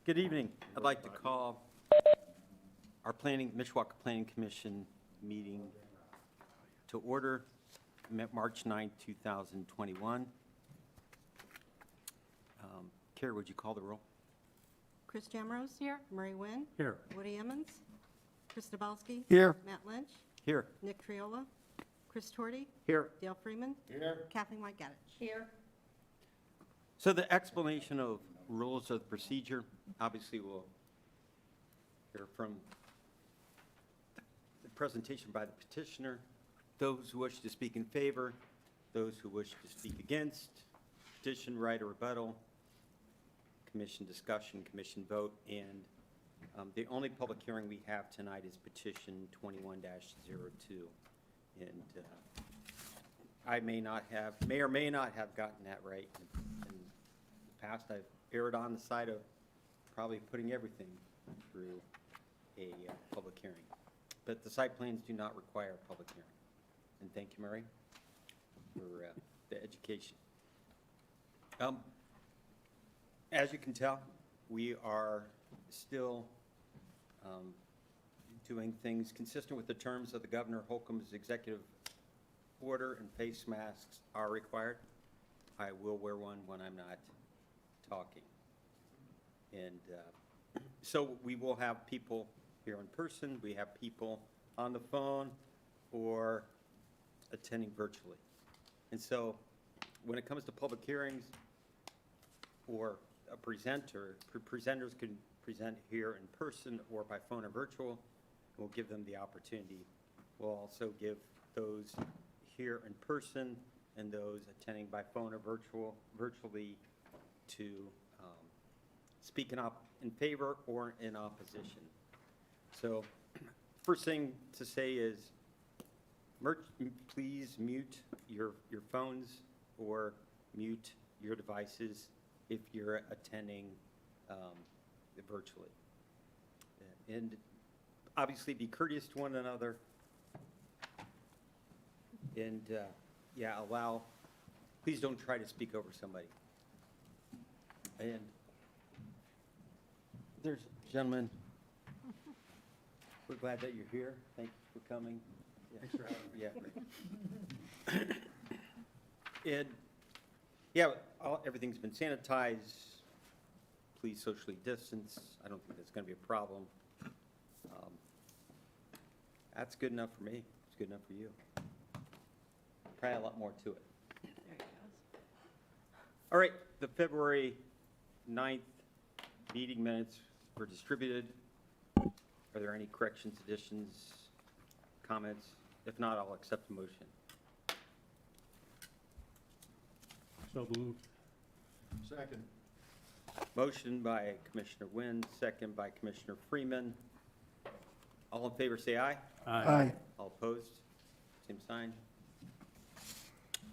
Good evening. I'd like to call our Mishawaka Planning Commission meeting to order, March 9, 2021. Carrie, would you call the roll? Chris Jamrose. Here. Murray Wynn. Here. Woody Emmons. Chris Dabalski. Here. Matt Lynch. Here. Nick Triola. Chris Torty. Here. Dale Freeman. Here. Kathleen White-Gaddich. Here. So the explanation of rules of procedure, obviously we'll hear from the presentation by the petitioner, those who wish to speak in favor, those who wish to speak against, petition, right, or rebuttal, commission discussion, commission vote, and the only public hearing we have tonight is petition 21-02. And I may or may not have gotten that right. In the past, I've erred on the side of probably putting everything through a public hearing. But the site plans do not require a public hearing. And thank you, Murray, for the education. As you can tell, we are still doing things consistent with the terms of the Governor Holcomb's executive order, and face masks are required. I will wear one when I'm not talking. And so we will have people here in person, we have people on the phone or attending virtually. And so when it comes to public hearings or a presenter, presenters can present here in person or by phone or virtual. We'll give them the opportunity. We'll also give those here in person and those attending by phone or virtually to speak in favor or in opposition. So first thing to say is, please mute your phones or mute your devices if you're attending virtually. And obviously be courteous to one another. And please don't try to speak over somebody. And there's a gentleman. We're glad that you're here. Thank you for coming. Yeah. Thanks for having me. Yeah. And everything's been sanitized. Please socially distance. I don't think that's going to be a problem. That's good enough for me. It's good enough for you. Probably a lot more to it. There he goes. All right, the February 9th meeting minutes were distributed. Are there any corrections, additions, comments? If not, I'll accept the motion. So moved. Second. Motion by Commissioner Wynn, second by Commissioner Freeman. All in favor say aye. Aye. All opposed? Same sign.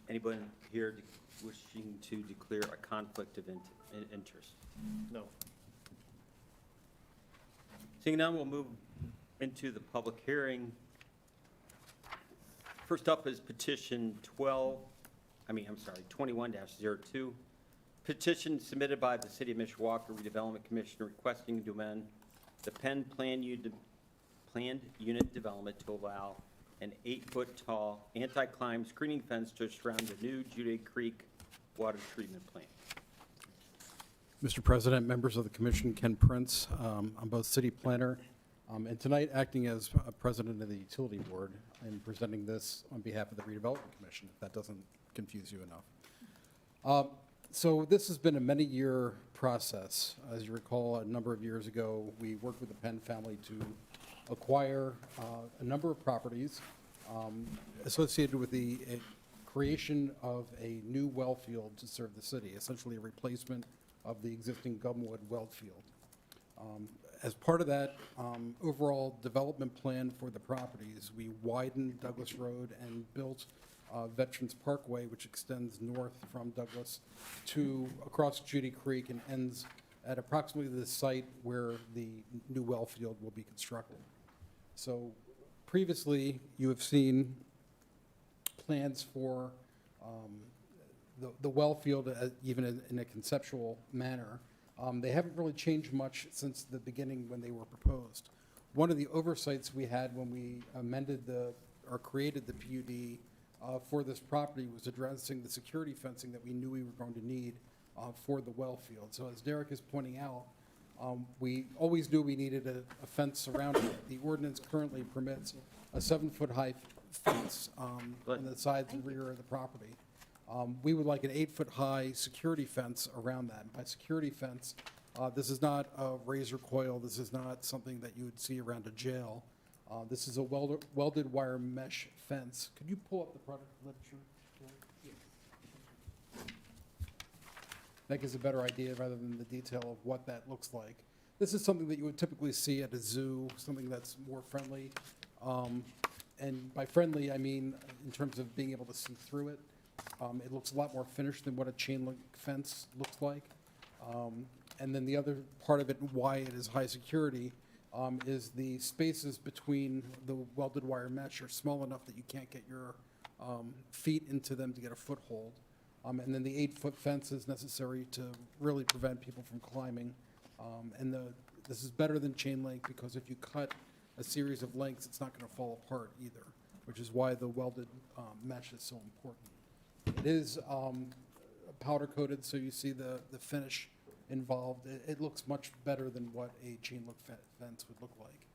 Anyone here wishing to declare a conflict of interest? No. Seeing none, we'll move into the public hearing. First up is petition 21-02. Petition submitted by the City of Mishawaka Redevelopment Commission requesting to amend the planned unit development to allow an 8-foot tall anti-climb screening fence to surround the new Judy Creek water treatment plant. Mr. President, members of the commission, Ken Prince. I'm both city planner and tonight acting as president of the utility board and presenting this on behalf of the redevelopment commission, if that doesn't confuse you enough. So this has been a many-year process. As you recall, a number of years ago, we worked with the Penn family to acquire a number of properties associated with the creation of a new well field to serve the city, essentially a replacement of the existing Gumwood well field. As part of that overall development plan for the properties, we widened Douglas Road and built Veterans Parkway, which extends north from Douglas to across Judy Creek and ends at approximately the site where the new well field will be constructed. So previously, you have seen plans for the well field, even in a conceptual manner. They haven't really changed much since the beginning when they were proposed. One of the oversights we had when we amended or created the PUD for this property was addressing the security fencing that we knew we were going to need for the well field. So as Derek is pointing out, we always knew we needed a fence around it. The ordinance currently permits a 7-foot-high fence on the sides and rear of the property. We would like an 8-foot-high security fence around that. And by security fence, this is not a razor coil. This is not something that you would see around a jail. This is a welded wire mesh fence. Could you pull up the product literature? That gives a better idea rather than the detail of what that looks like. This is something that you would typically see at a zoo, something that's more friendly. And by friendly, I mean in terms of being able to see through it. It looks a lot more finished than what a chain link fence looks like. And then the other part of it, and why it is high security, is the spaces between the welded wire mesh are small enough that you can't get your feet into them to get a foothold. And then the 8-foot fence is necessary to really prevent people from climbing. This is better than chain link because if you cut a series of lengths, it's not going to fall apart either, which is why the welded mesh is so important. It is powder coated, so you see the finish involved. It looks much better than what a chain link fence would look like.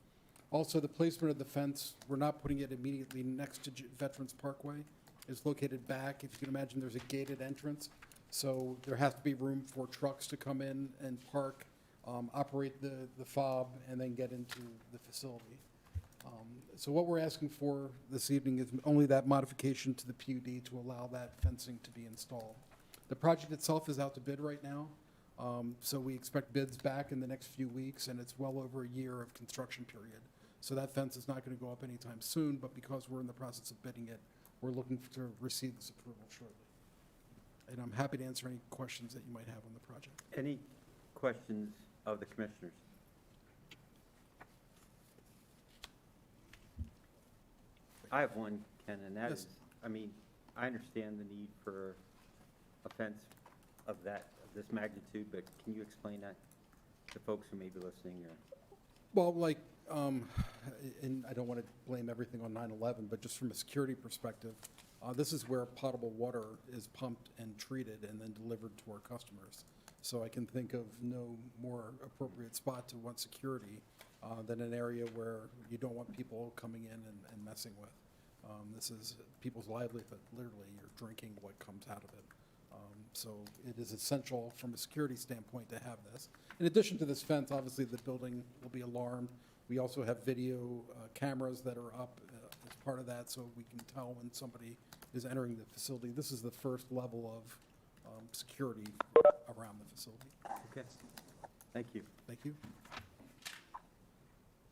Also, the placement of the fence, we're not putting it immediately next to Veterans Parkway. It's located back. If you can imagine, there's a gated entrance, so there has to be room for trucks to come in and park, operate the fob, and then get into the facility. So what we're asking for this evening is only that modification to the PUD to allow that fencing to be installed. The project itself is out to bid right now, so we expect bids back in the next few weeks, and it's well over a year of construction period. So that fence is not going to go up anytime soon, but because we're in the process of bidding it, we're looking to receive this approval shortly. And I'm happy to answer any questions that you might have on the project. Any questions of the commissioners? I have one, Ken, and that Yes. is, I mean, I understand the need for a fence of this magnitude, but can you explain that to folks who may be listening or? Well, like, and I don't want to blame everything on 9/11, but just from a security perspective, this is where potable water is pumped and treated and then delivered to our customers. So I can think of no more appropriate spot to want security than an area where you don't want people coming in and messing with. This is people's livelihood, literally, you're drinking what comes out of it. So it is essential from a security standpoint to have this. In addition to this fence, obviously the building will be alarmed. We also have video cameras that are up as part of that, so we can tell when somebody is entering the facility. This is the first level of security around the facility. Okay, thank you. Thank you.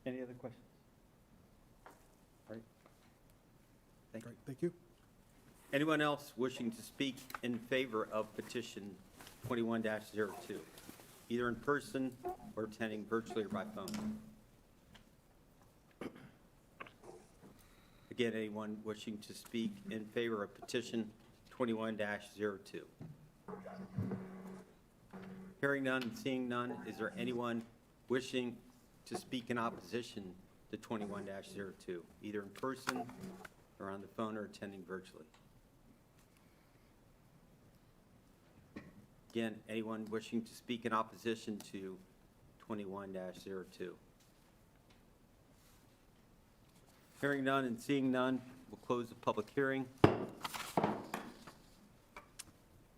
Any other questions? All right. Thank you. Great, thank you. Anyone else wishing to speak in favor of petition 21-02, either in person or attending virtually or by phone? Again, anyone wishing to speak in favor of petition 21-02? Hearing none and seeing none, is there anyone wishing to speak in opposition to 21-02, either in person or on the phone or attending virtually? Again, anyone wishing to speak in opposition to 21-02? Hearing none and seeing none, we'll close the public hearing.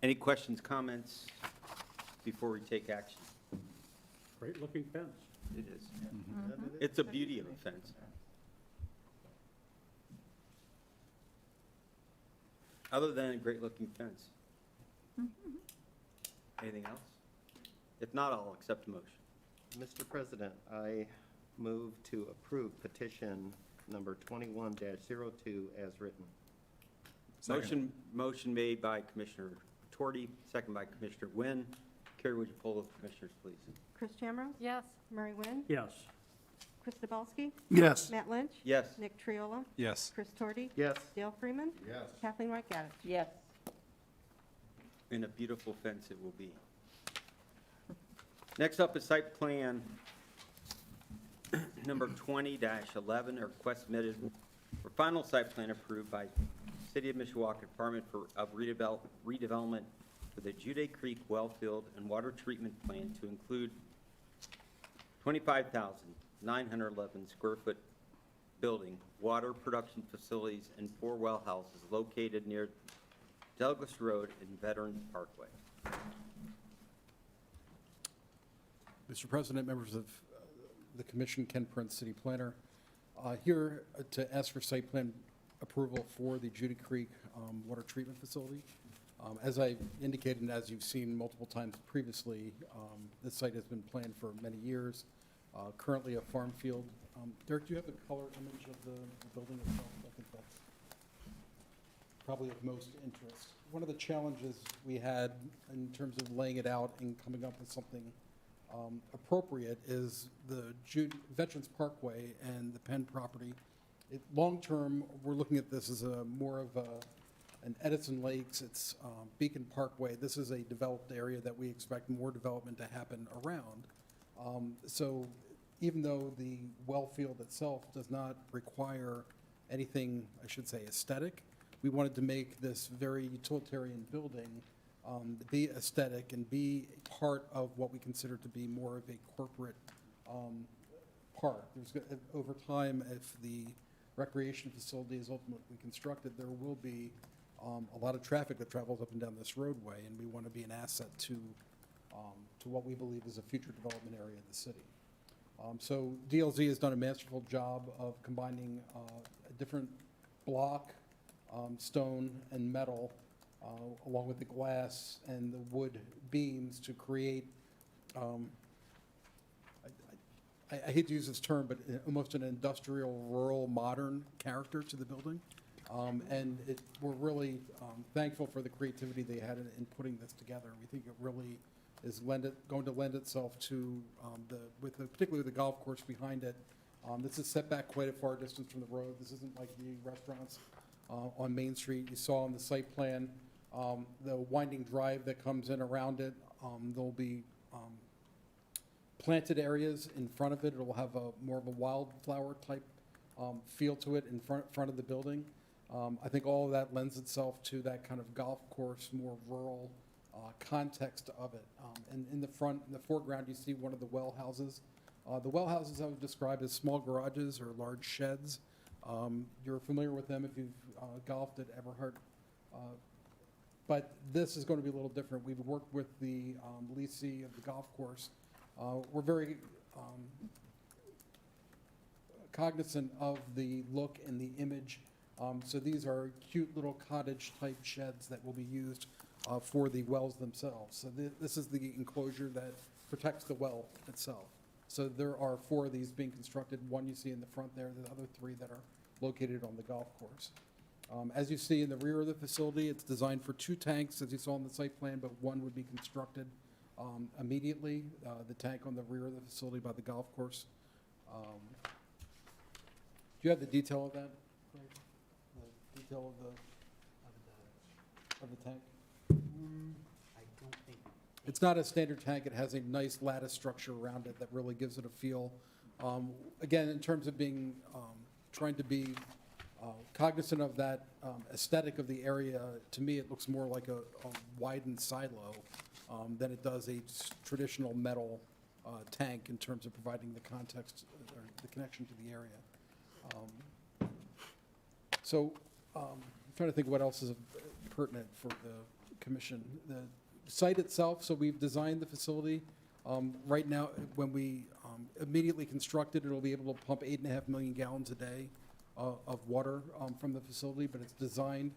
Any questions, comments before we take action? Great-looking fence. It is. It's a beauty of a fence. Other than a great-looking fence. Anything else? If not, I'll accept a motion. Mr. President, I move to approve petition number 21-02 as written. Motion made by Commissioner Torty, second by Commissioner Wynn. Carrie, would you poll the commissioners, please? Chris Chamorro? Yes. Murray Wynn? Yes. Chris Dabowski? Yes. Matt Lynch? Yes. Nick Triola? Yes. Chris Torty? Yes. Dale Freeman? Yes. Kathleen White Gaddis? Yes. And a beautiful fence it will be. Next up is site plan number 20-11, a request submitted for final site plan approved by City of Mishawaka Department of Redevelopment for the Judy Creek Wellfield and Water Treatment Plant to include 25,911 square foot building, water production facilities, and 4 well houses located near Douglas Road and Veterans Parkway. Mr. President, members of the commission, Ken Prince, city planner, here to ask for site plan approval for the Judy Creek water treatment facility. As I indicated, and as you've seen multiple times previously, this site has been planned for many years, currently a farm field. Derek, do you have the color image of the building itself? I think that's probably of most interest. One of the challenges we had in terms of laying it out and coming up with something appropriate is the Veterans Parkway and the Penn property. Long-term, we're looking at this as more of an Edison Lakes, it's Beacon Parkway. This is a developed area that we expect more development to happen around. So even though the well field itself does not require anything, I should say, aesthetic, we wanted to make this very utilitarian building be aesthetic and be part of what we consider to be more of a corporate park. Over time, if the recreation facility is ultimately constructed, there will be a lot of traffic that travels up and down this roadway, and we want to be an asset to what we believe is a future development area of the city. So DLZ has done a masterful job of combining a different block, stone, and metal, along with the glass and the wood beams to create, I hate to use this term, but almost an industrial, rural, modern character to the building. And we're really thankful for the creativity they had in putting this together. We think it really is going to lend itself to, particularly the golf course behind it. This is set back quite a far distance from the road. This isn't like the restaurants on Main Street you saw on the site plan. The winding drive that comes in around it, there'll be planted areas in front of it. It'll have more of a wildflower type feel to it in front of the building. I think all of that lends itself to that kind of golf course, more rural context of it. And in the foreground, you see one of the well houses. The well houses I would describe as small garages or large sheds. You're familiar with them if you've golfed at Everhart. But this is going to be a little different. We've worked with the leasee of the golf course. We're very cognizant of the look and the image. So these are cute little cottage-type sheds that will be used for the wells themselves. So this is the enclosure that protects the well itself. So there are 4 of these being constructed. One you see in the front there, the other 3 that are located on the golf course. As you see in the rear of the facility, it's designed for 2 tanks, as you saw in the site plan, but 1 would be constructed immediately, the tank on the rear of the facility by the golf course. Do you have the detail of that, Craig? The detail of the tank? I don't think. It's not a standard tank. It has a nice lattice structure around it that really gives it a feel. Again, in terms of being, trying to be cognizant of that aesthetic of the area, to me it looks more like a widened silo than it does a traditional metal tank in terms of providing the context or the connection to the area. So I'm trying to think what else is pertinent for the commission. The site itself, so we've designed the facility. Right now, when we immediately construct it, it'll be able to pump 8.5 million gallons a day of water from the facility, but it's designed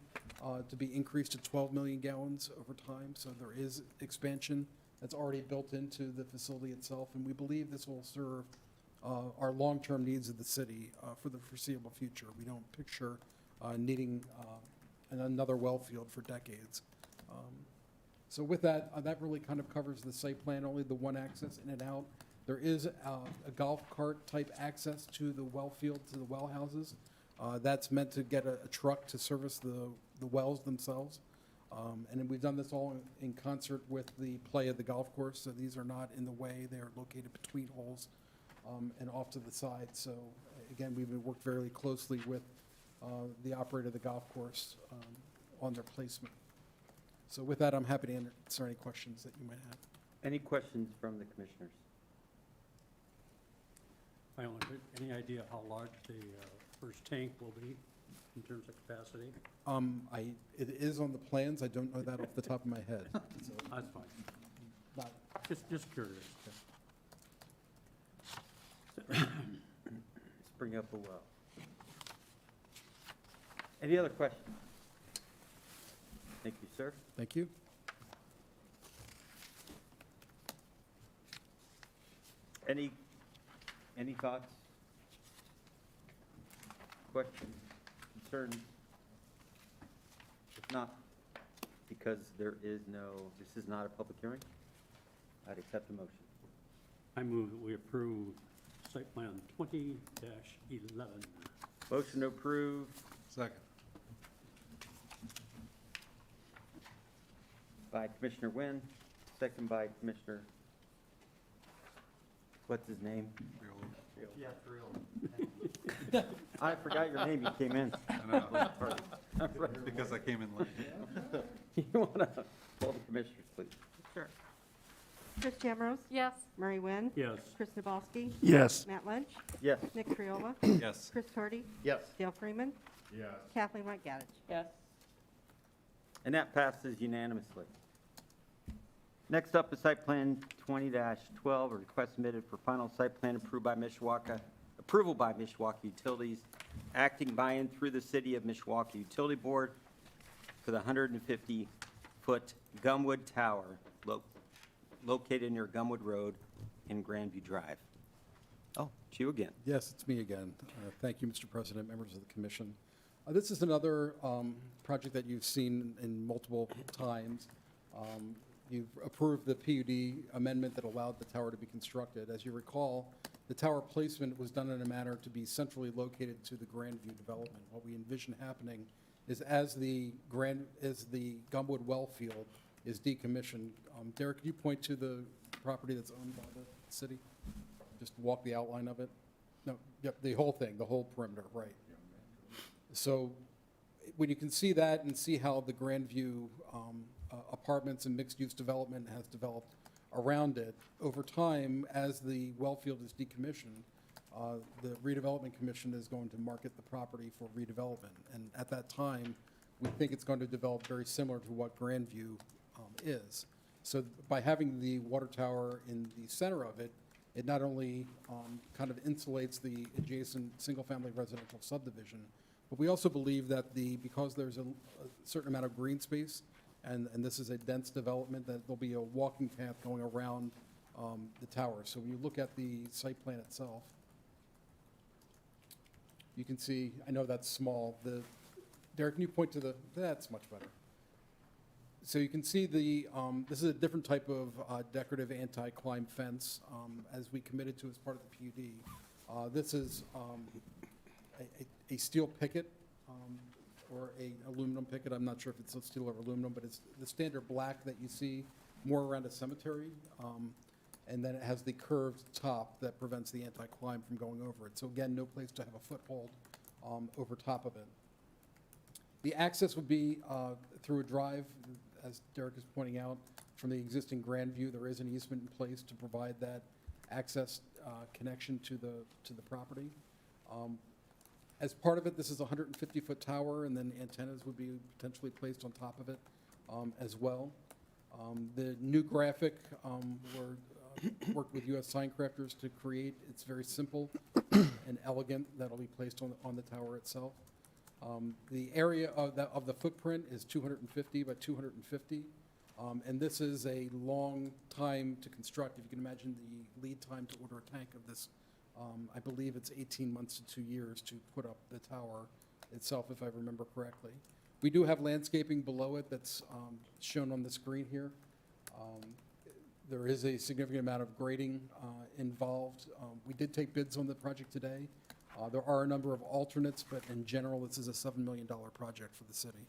to be increased to 12 million gallons over time. So there is expansion that's already built into the facility itself, and we believe this will serve our long-term needs of the city for the foreseeable future. We don't picture needing another well field for decades. So with that, that really kind of covers the site plan, only the one access in and out. There is a golf cart type access to the well field, to the well houses. That's meant to get a truck to service the wells themselves. And then we've done this all in concert with the play of the golf course, so these are not in the way. They are located between holes and off to the side. So again, we've worked very closely with the operator of the golf course on their placement. So with that, I'm happy to answer any questions that you might have. Any questions from the commissioners? Finally, any idea how large the first tank will be in terms of capacity? It is on the plans. I don't know that off the top of my head. So That's fine. not, Just curious. Let's bring up a well. Any other questions? Thank you, sir. thank you. Any thoughts? Questions, concerns? If not, because this is not a public hearing, I'd accept a motion. I move that we approve site plan 20-11. Motion to approve Second. by Commissioner Wynn, second by Commissioner, what's his name? Yeah, for real. I forgot your name, you came in. I know, it's because I came in late. You want to call the commissioners, please? Sure. Chris Jamrose? Yes. Murray Wynn? Yes. Chris Nabowski? Yes. Matt Lynch? Yes. Nick Triola? Yes. Chris Cardy? Yes. Dale Freeman? Yes. Kathleen White-Gaddich. Yes. And that passes unanimously. Next up is site plan 20-12, a request submitted for final site plan approved by approval by Mishawaka Utilities, acting by and through the City of Mishawaka Utility Board for the 150-foot Gumwood Tower located near Gumwood Road and Grandview Drive. Oh, it's you again. Yes, it's me again. Thank you, Mr. President, members of the commission. This is another project that you've seen in multiple times. You've approved the PUD amendment that allowed the tower to be constructed. As you recall, the tower placement was done in a manner to be centrally located to the Grandview development. What we envision happening is as the Gumwood well field is decommissioned. Derek, can you point to the property that's owned by the city? Just walk the outline of it? No, yep, the whole thing, the whole perimeter, right. So when you can see that and see how the Grandview apartments and mixed-use development has developed around it, over time, as the well field is decommissioned, the redevelopment commission is going to market the property for redevelopment. And at that time, we think it's going to develop very similar to what Grandview is. So by having the water tower in the center of it, it not only kind of insulates the adjacent single-family residential subdivision, but we also believe that because there's a certain amount of green space, and this is a dense development, that there'll be a walking path going around the tower. So when you look at the site plan itself, you can see, I know that's small. Derek, can you point to that's much better. So you can see this is a different type of decorative anti-climb fence as we committed to as part of the PUD. This is a steel picket or a aluminum picket. I'm not sure if it's steel or aluminum, but it's the standard black that you see more around a cemetery. And then it has the curved top that prevents the anti-climb from going over it. So again, no place to have a foothold over top of it. The access would be through a drive, as Derek is pointing out, from the existing Grandview. There is an easement in place to provide that access connection to the property. As part of it, this is a 150-foot tower, and then antennas would be potentially placed on top of it as well. The new graphic worked with U.S. sign crafters to create. It's very simple and elegant. That'll be placed on the tower itself. The area of the footprint is 250 by 250, and this is a long time to construct. If you can imagine the lead time to order a tank of this, I believe it's 18 months to 2 years to put up the tower itself, if I remember correctly. We do have landscaping below it that's shown on the screen here. There is a significant amount of grading involved. We did take bids on the project today. There are a number of alternates, but in general, this is a $7 million project for the city.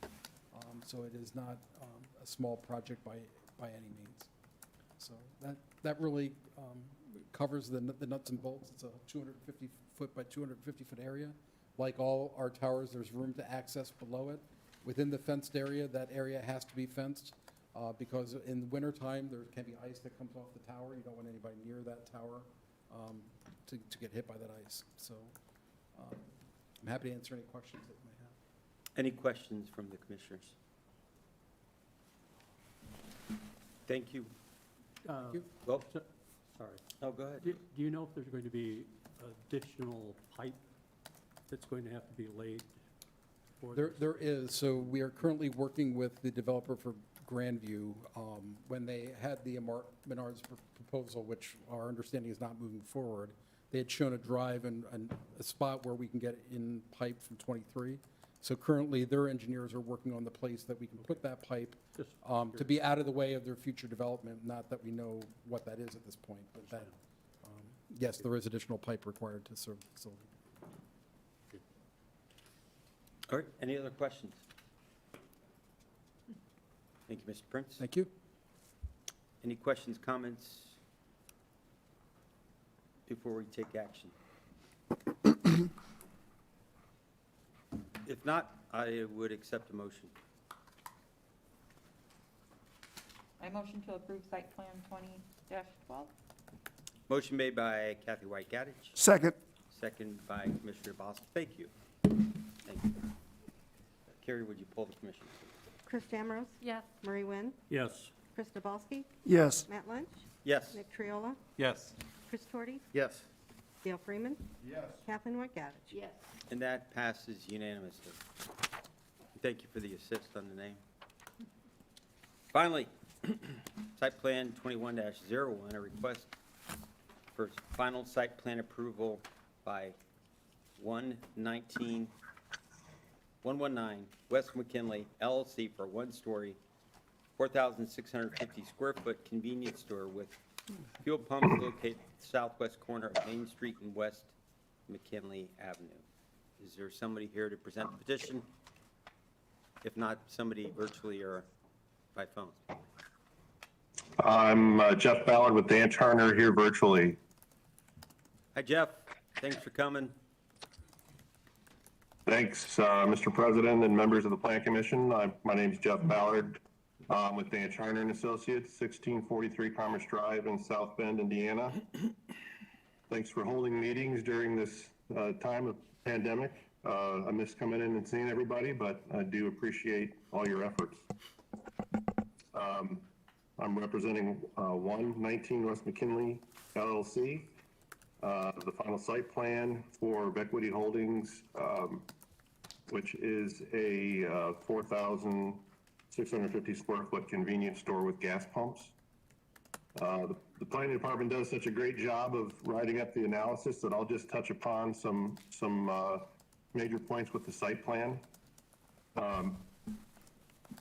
So it is not a small project by any means. So that really covers the nuts and bolts. It's a 250-foot by 250-foot area. Like all our towers, there's room to access below it. Within the fenced area, that area has to be fenced because in the wintertime, there can be ice that comes off the tower. You don't want anybody near that tower to get hit by that ice. So I'm happy to answer any questions that you may have. Any questions from the commissioners? Thank you. Uh, Well, so- Sorry. oh, go ahead. Do you know if there's going to be additional pipe that's going to have to be laid for this? There is, so we are currently working with the developer for Grandview. When they had the Menards proposal, which our understanding is not moving forward, they had shown a drive and a spot where we can get in pipe from 23. So currently, their engineers are working on the place that we can put that pipe Just to be out of the way of their future development, not that we know what that is at this point, but that, yes, there is additional pipe required to serve the facility. All right, any other questions? Thank you, Mr. Prince. Thank you. Any questions, comments before we take action? If not, I would accept a motion. I motion to approve site plan 20-12. Motion made by Kathy White Gaddich, Second. second by Commissioner Boston. Thank you. Thank you. Carrie, would you pull the commission? Chris Jamrose? Yes. Murray Wynn? Yes. Chris Dabalsky? Yes. Matt Lynch? Yes. Nick Triola? Yes. Chris Torty? Yes. Dale Freeman? Yes. Kathleen White-Gadich? Yes. And that passes unanimously. Thank you for the assist on the name. Finally, site plan 21-01, a request for final site plan approval by 119 West McKinley LLC for a one-story, 4,650 square foot convenience store with fuel pumps located at the southwest corner of Main Street and West McKinley Avenue. Is there somebody here to present the petition? If not, somebody virtually or by phone. I'm Jeff Ballard with Dan Turner here virtually. Hi, Jeff. Thanks for coming. Thanks, Mr. President and members of the Plan Commission. My name's Jeff Ballard with Dan Turner and Associates, 1643 Commerce Drive in South Bend, Indiana. Thanks for holding meetings during this time of pandemic. I miss coming in and seeing everybody, but I do appreciate all your efforts. I'm representing 119 West McKinley LLC. The final site plan for Beckwoody Holdings, which is a 4,650 square foot convenience store with gas pumps. The planning department does such a great job of writing up the analysis that I'll just touch upon some major points with the site plan.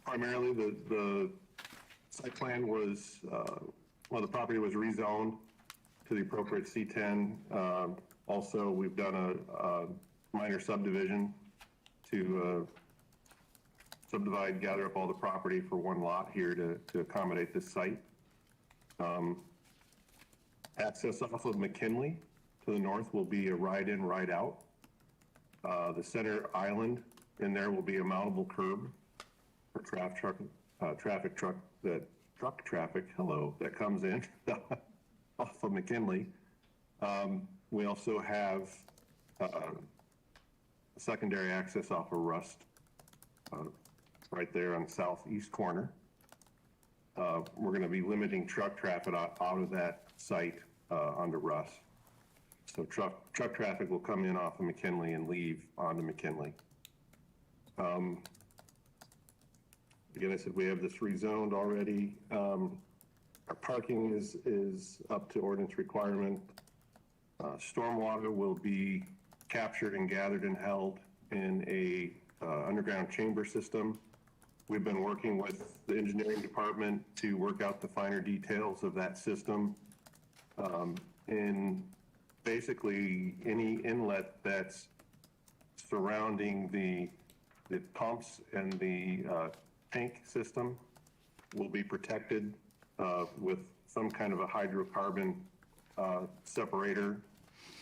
Primarily, the site plan was, the property was rezoned to the appropriate C10. Also, we've done a minor subdivision to subdivide, gather up all the property for one lot here to accommodate this site. Access off of McKinley to the north will be a ride-in, ride-out. The center island in there will be a mountable curb for truck traffic, that comes in off of McKinley. We also have secondary access off of Rust, right there on the southeast corner. We're going to be limiting truck traffic out of that site onto Rust. So truck traffic will come in off of McKinley and leave onto McKinley. Again, I said we have this rezoned already. Our parking is up to ordinance requirement. Stormwater will be captured and gathered and held in a underground chamber system. We've been working with the engineering department to work out the finer details of that system. And basically any inlet that's surrounding the the pumps and the tank system will be protected with some kind of a hydrocarbon separator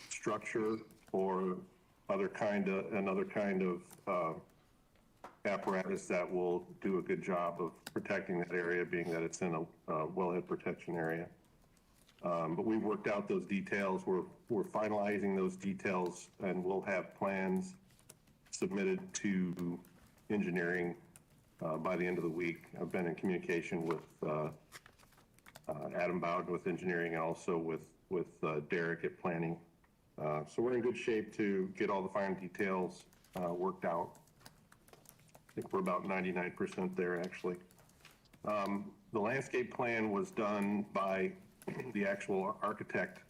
structure or another kind of apparatus that will do a good job of protecting that area, being that it's in a wellhead protection area. But we've worked out those details. We're finalizing those details, and we'll have plans submitted to engineering by the end of the week. I've been in communication with Adam Bowden with engineering, and also with Derek at planning. So we're in good shape to get all the fine details worked out. I think we're about 99% there, actually. The landscape plan was done by the actual architect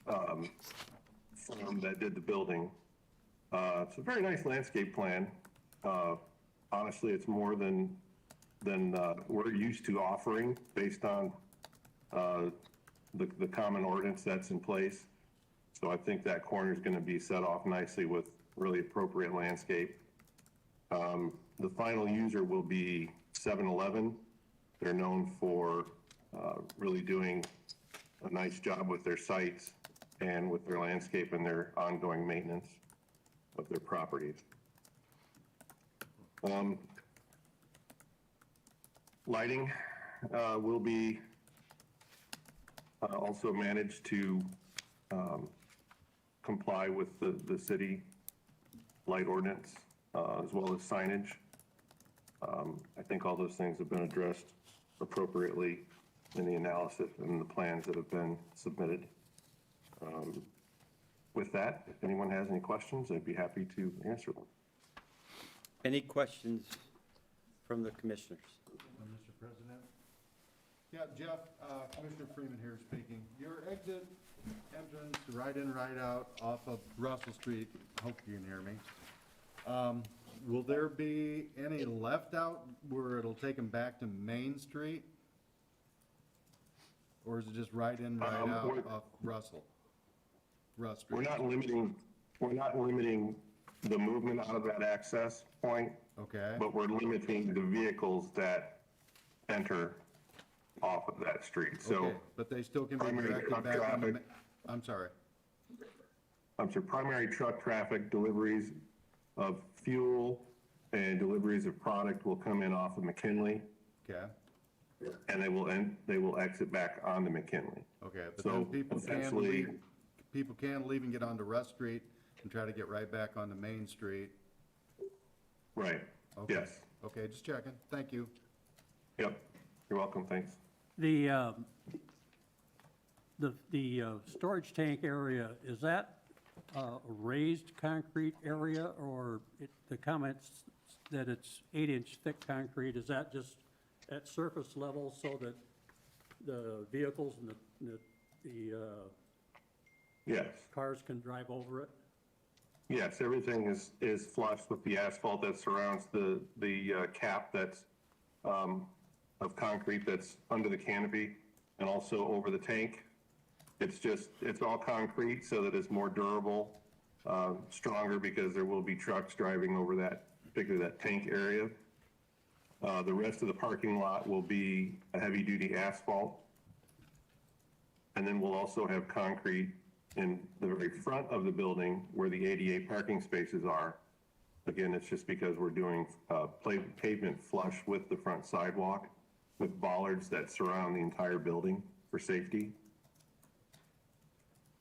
firm that did the building. It's a very nice landscape plan. Honestly, it's more than we're used to offering based on the common ordinance that's in place. So I think that corner is going to be set off nicely with really appropriate landscape. The final user will be 7-Eleven. They're known for really doing a nice job with their sites and with their landscape and their ongoing maintenance of their properties. Lighting will be also managed to comply with the city light ordinance as well as signage. I think all those things have been addressed appropriately in the analysis and the plans that have been submitted. With that, if anyone has any questions, I'd be happy to answer them. Any questions from the commissioners? Mr. President? Yeah, Jeff, Commissioner Freeman here speaking. Your exit entrance, right in, right out, off of Russell Street, hope you can hear me. Will there be any left out where it'll take them back to Main Street? Or is it just right in, right out off Russell Street? We're not limiting the movement out of that access point, Okay, but we're limiting the vehicles that enter off of that street. So, okay, but they still can be primary directed truck back on the, traffic. I'm sorry. primary truck traffic deliveries of fuel and deliveries of product will come in off of McKinley, Okay, and they will exit back onto McKinley. okay, but So then people can essentially- leave, and get onto Russ Street and try to get right back onto Main Street. Right, Okay. yes. Okay, just checking. Thank you. Yep, you're welcome, thanks. The storage tank area, is that a raised concrete area, or the comments that it's 8-inch thick concrete, is that just at surface level so that the vehicles and the Yes, cars can drive over it? yes, everything is flush with the asphalt that surrounds the cap that's of concrete that's under the canopy and also over the tank. It's all concrete so that it's more durable, stronger, because there will be trucks driving over that, particularly that tank area. The rest of the parking lot will be a heavy-duty asphalt. And then we'll also have concrete in the very front of the building where the ADA parking spaces are. Again, it's just because we're doing pavement flush with the front sidewalk with bollards that surround the entire building for safety.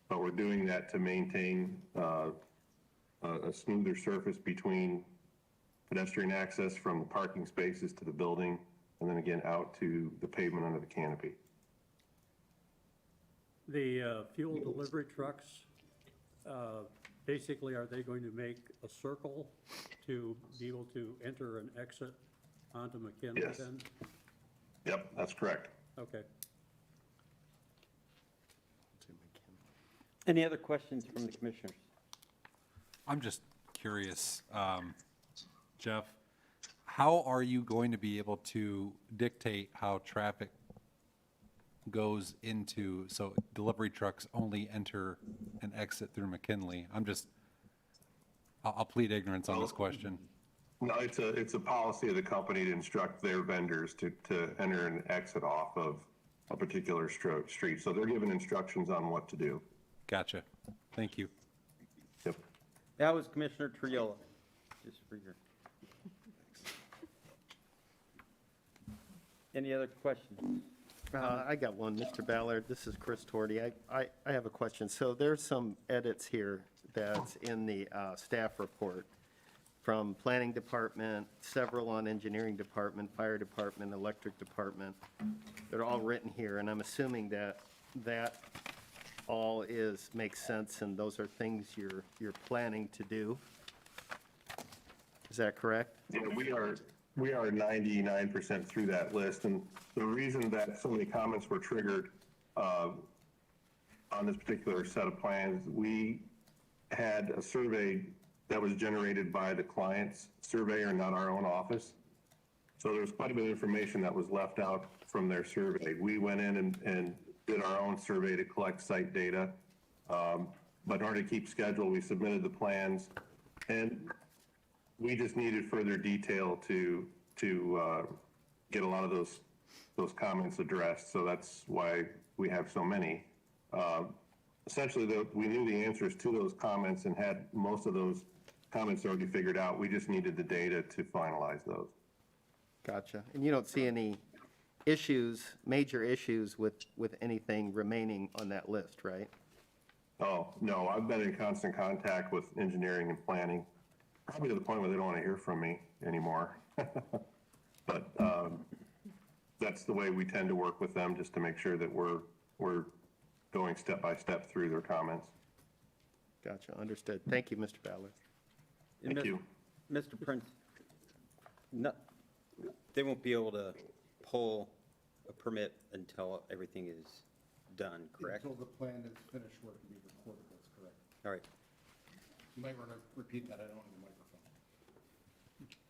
But we're doing that to maintain a smoother surface between pedestrian access from the parking spaces to the building, and then again out to the pavement under the canopy. The fuel delivery trucks, basically, are they going to make a circle to be able to enter and exit onto McKinley Yes. then? Yep, that's correct. Okay. Any other questions from the commissioners? I'm just curious, Jeff, how are you going to be able to dictate how traffic goes into, so delivery trucks only enter and exit through McKinley? I'll plead ignorance on this question. No, it's a policy of the company to instruct their vendors to enter and exit off of a particular street. So they're given instructions on what to do. Gotcha. Thank you. Yep. That was Commissioner Triola, just for your. Any other questions? I got one, Mr. Ballard. This is Chris Torty. I have a question. So there's some edits here that's in the staff report from Planning Department, several on Engineering Department, Fire Department, Electric Department. They're all written here, and I'm assuming that that all makes sense, and those are things you're planning to do. Is that correct? Yeah, we are 99% through that list, and the reason that so many comments were triggered on this particular set of plans, we had a survey that was generated by the client's surveyor, not our own office. So there was quite a bit of information that was left out from their survey. We went in and did our own survey to collect site data, but in order to keep schedule, we submitted the plans, and we just needed further detail to get a lot of those comments addressed. So that's why we have so many. Essentially, we knew the answers to those comments and had most of those comments already figured out. We just needed the data to finalize those. Gotcha. And you don't see any issues, major issues with anything remaining on that list, right? Oh, no, I've been in constant contact with engineering and planning, probably to the point where they don't want to hear from me anymore. But that's the way we tend to work with them, just to make sure that we're going step by step through their comments. Gotcha, understood. Thank you, Mr. Ballard. Thank you. Mr. Prince, no, they won't be able to pull a permit until everything is done, correct? Until the plan is finished where it can be recorded, that's correct. All right. You might want to repeat that, I don't have a microphone.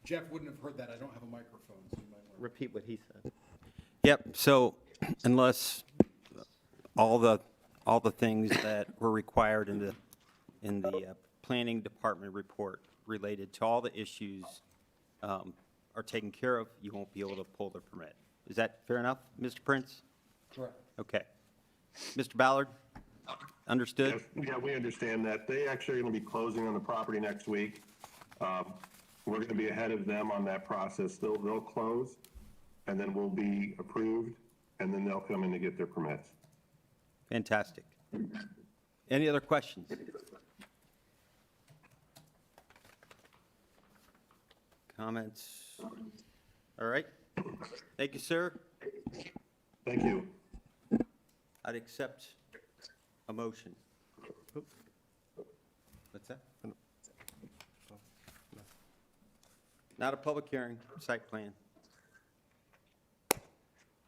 Jeff wouldn't have heard that, I don't have a microphone, so you might want to. Repeat what he said. Yep, so unless all the things that were required in the planning department report related to all the issues are taken care of, you won't be able to pull the permit. Is that fair enough, Mr. Prince? Correct. Okay. Mr. Ballard, understood? Yeah, we understand that. They actually are going to be closing on the property next week. We're going to be ahead of them on that process. They'll close, and then we'll be approved, and then they'll come in to get their permits. Fantastic. Any other questions? Comments? All right. Thank you, sir. Thank you. I'd accept a motion. What's that? Not a public hearing, site plan.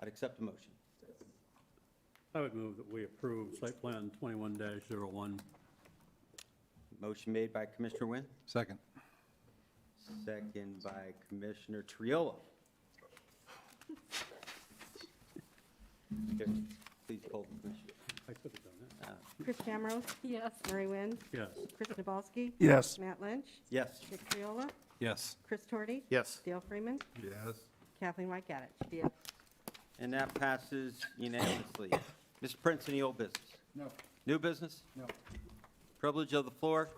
I'd accept a motion. I would move that we approve site plan 21-01. Motion made by Commissioner Wynn, Second. second by Commissioner Triola. Here, please poll the commission. I could have done that. Chris Chamorro, Yes. Murray Wynn, Yes. Chris Nabalski, Yes. Matt Lynch, Yes. Dick Triola, Yes. Chris Torty, Yes. Dale Freeman, Yes. Kathleen Whitegadich. Yes. And that passes unanimously. Mr. Prince, any old business? No, New business? no. Privilege of the floor?